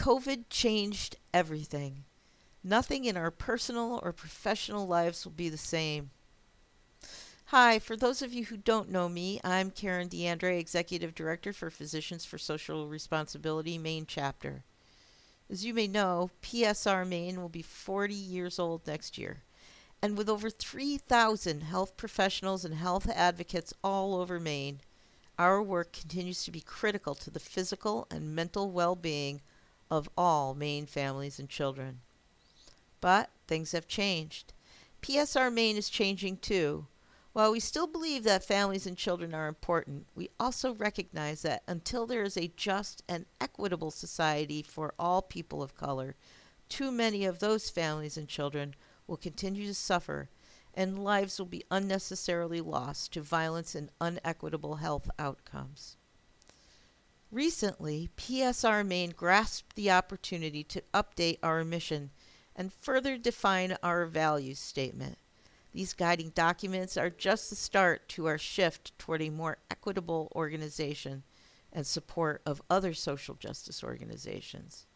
COVID changed everything. Nothing in our personal or professional lives will be the same. Hi, for those of you who don't know me, I'm Karen DeAndre, Executive Director for Physicians for Social Responsibility, Maine Chapter. As you may know, PSR Maine will be 40 years old next year. And with over 3,000 health professionals and health advocates all over Maine, our work continues to be critical to the physical and mental well-being of all Maine families and children. But things have changed. PSR Maine is changing too. While we still believe that families and children are important, we also recognize that until there is a just and equitable society for all people of color, too many of those families and children will continue to suffer, and lives will be unnecessarily lost to violence and unequitable health outcomes. Recently, PSR Maine grasped the opportunity to update our mission and further define our values statement. These guiding documents are just the start to our shift toward a more equitable organization and support of other social justice organizations.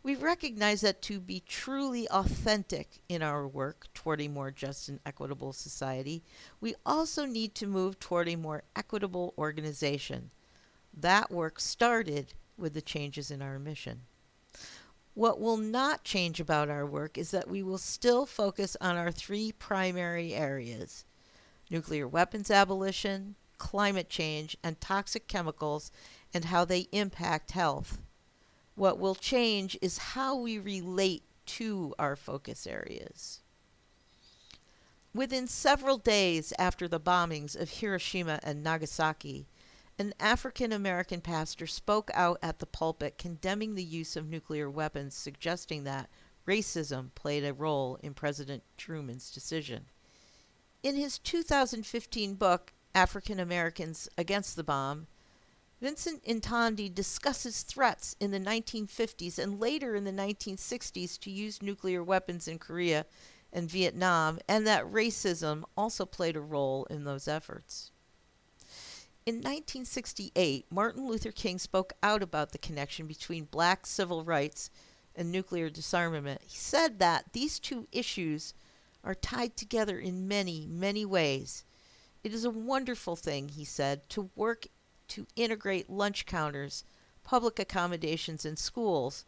We recognize that to be truly authentic in our work toward a more just and equitable society, we also need to move toward a more equitable organization. That work started with the changes in our mission. What will not change about our work is that we will still focus on our three primary areas: nuclear weapons abolition, climate change, and toxic chemicals and how they impact health. What will change is how we relate to our focus areas. Within several days after the bombings of Hiroshima and Nagasaki, an African American pastor spoke out at the pulpit condemning the use of nuclear weapons, suggesting that racism played a role in President Truman's decision. In his 2015 book, African Americans Against the Bomb, Vincent Intandi discusses threats in the 1950s and later in the 1960s to use nuclear weapons in Korea and Vietnam, and that racism also played a role in those efforts. In 1968, Martin Luther King spoke out about the connection between black civil rights and nuclear disarmament. He said that these two issues are tied together in many, many ways. It is a wonderful thing, he said, to work to integrate lunch counters, public accommodations in schools,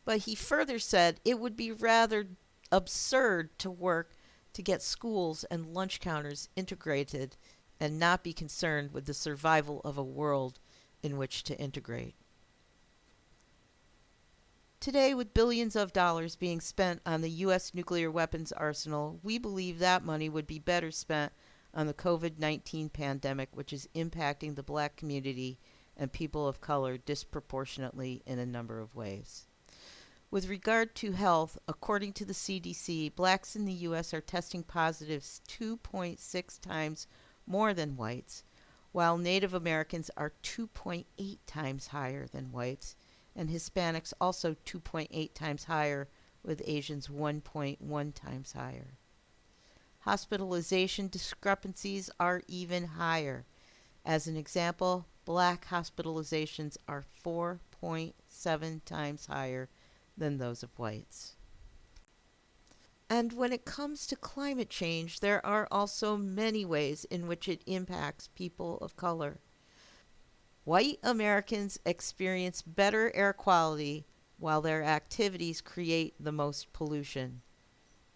but he further said it would be rather absurd to work to get schools and lunch counters integrated and not be concerned with the survival of a world in which to integrate. Today, with billions of dollars being spent on the U.S. nuclear weapons arsenal, we believe that money would be better spent on the COVID-19 pandemic, which is impacting the black community and people of color disproportionately in a number of ways. With regard to health, according to the CDC, blacks in the U.S. are testing positive 2.6 times more than whites, while Native Americans are 2.8 times higher than whites, and Hispanics also 2.8 times higher, with Asians 1.1 times higher. Hospitalization discrepancies are even higher. As an example, black hospitalizations are 4.7 times higher than those of whites. And when it comes to climate change, there are also many ways in which it impacts people of color. White Americans experience better air quality while their activities create the most pollution.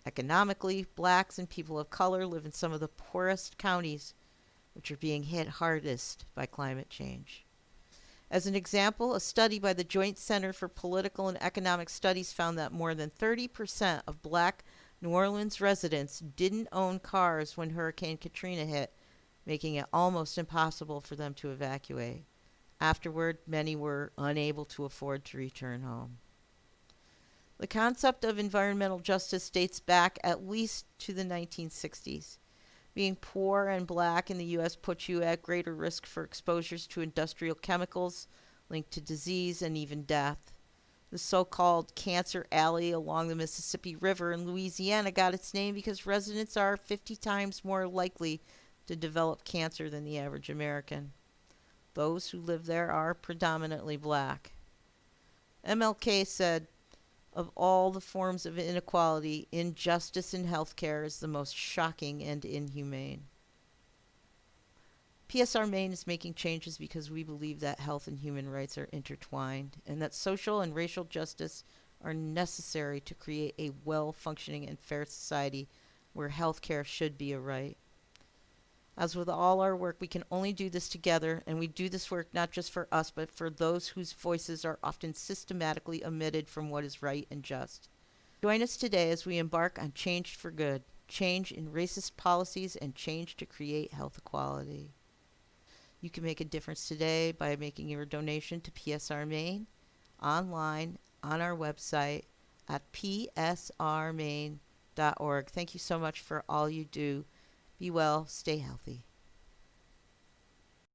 Economically, blacks and people of color live in some of the poorest counties, which are being hit hardest by climate change. As an example, a study by the Joint Center for Political and Economic Studies found that more than 30% of black New Orleans residents didn't own cars when Hurricane Katrina hit, making it almost impossible for them to evacuate. Afterward, many were unable to afford to return home. The concept of environmental justice dates back at least to the 1960s. Being poor and black in the U.S. puts you at greater risk for exposures to industrial chemicals linked to disease and even death. The so-called Cancer Alley along the Mississippi River in Louisiana got its name because residents are 50 times more likely to develop cancer than the average American. Those who live there are predominantly black. MLK said, of all the forms of inequality, injustice in healthcare is the most shocking and inhumane. PSR Maine is making changes because we believe that health and human rights are intertwined and that social and racial justice are necessary to create a well functioning and fair society where healthcare should be a right. As with all our work, we can only do this together, and we do this work not just for us, but for those whose voices are often systematically omitted from what is right and just. Join us today as we embark on change for good, change in racist policies, and change to create health equality. You can make a difference today by making your donation to PSR Maine online on our website at psrmaine.org. Thank you so much for all you do. Be well, stay healthy.